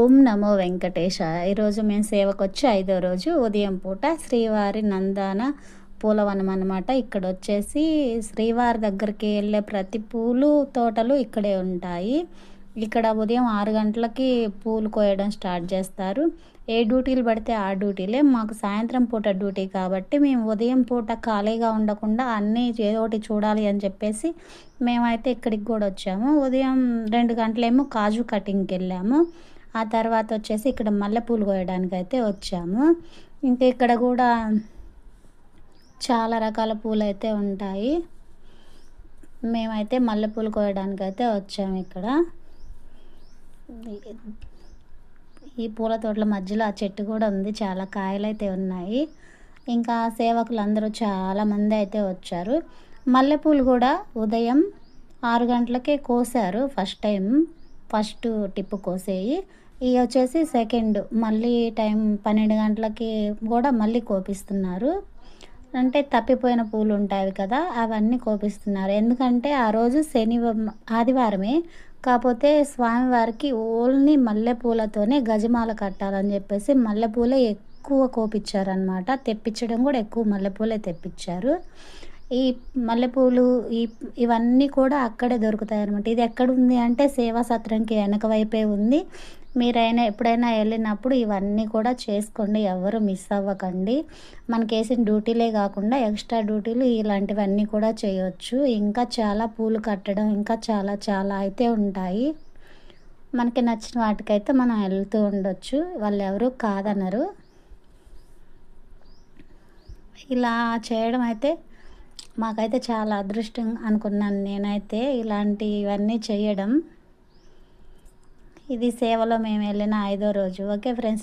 ఓం నమో వెంకటేశాయ. ఈరోజు మేము సేవకొచ్చి 5వ రోజు ఉదయం పూట శ్రీవారి నందాన పూలవనం అనమాట. ఇక్కడొచ్చేసి శ్రీవారి దగ్గరికి వెళ్ళే ప్రతి పూలు తోటలు ఇక్కడే ఉంటాయి. ఇక్కడ ఉదయం 6 గంటలకి పూలు కోయడం స్టార్ట్ చేస్తారు. ఏ డ్యూటీలు పడితే ఆ డ్యూటీలే. మాకు సాయంత్రం పూట డ్యూటీ కాబట్టి మేము ఉదయం పూట ఖాళీగా ఉండకుండా అన్నీ ఏదో ఒకటి చూడాలి అని చెప్పేసి మేమైతే ఇక్కడికి కూడా వచ్చాము. ఉదయం 2 గంటలేమో కాజు కటింగ్కి వెళ్ళాము. ఆ తర్వాత వచ్చేసి ఇక్కడ మల్లెపూలు కోయడానికైతే వచ్చాము. ఇంకా ఇక్కడ కూడా చాలా రకాల పూలైతే ఉంటాయి. మేమైతే మల్లెపూలు కోయడానికైతే వచ్చాము ఇక్కడ. ఈ పూల తోటల మధ్యలో ఆ చెట్టు కూడా ఉంది. చాలా కాయలైతే ఉన్నాయి. ఇంకా సేవకులందరూ చాలామంది అయితే వచ్చారు. మల్లెపూలు కూడా ఉదయం 6 గంటలకే కోసారు ఫస్ట్ టిప్పు కోసేయి. ఇవి వచ్చేసి సెకండ్ మళ్ళీ టైం 12 గంటలకి కూడా మళ్ళీ కోపిస్తున్నారు. అంటే తప్పిపోయిన పూలు ఉంటాయి కదా, అవన్నీ కోపిస్తున్నారు. ఎందుకంటే ఆ రోజు ఆదివారమే, కాకపోతే స్వామివారికి ఓన్లీ మల్లెపూలతోనే గజమాల కట్టాలని చెప్పేసి మల్లెపూలే ఎక్కువ కోపించారనమాట. తెప్పించడం కూడా ఎక్కువ మల్లెపూలే తెప్పించారు. ఈ మల్లెపూలు ఇవన్నీ కూడా అక్కడే దొరుకుతాయి అనమాట. ఇది ఎక్కడుంది అంటే సేవా సత్రంకి వెనక వైపే ఉంది. మీరైనా ఎప్పుడైనా వెళ్ళినప్పుడు ఇవన్నీ కూడా చేసుకోండి, ఎవరు మిస్ అవ్వకండి. మనకేసిన డ్యూటీలే కాకుండా ఎక్స్ట్రా డ్యూటీలు ఇలాంటివన్నీ కూడా చేయొచ్చు. ఇంకా చాలా పూలు కట్టడం ఇంకా చాలా చాలా అయితే ఉంటాయి. మనకి నచ్చిన వాటికైతే మనం వెళ్తూ ఉండొచ్చు, వాళ్ళు ఎవరు కాదనరు. ఇలా చేయడం అయితే మాకైతే చాలా అదృష్టం అనుకున్నాను నేనైతే, ఇలాంటివన్నీ చేయడం. ఇది సేవలో మేము వెళ్ళిన 5వ రోజు. Okay friends.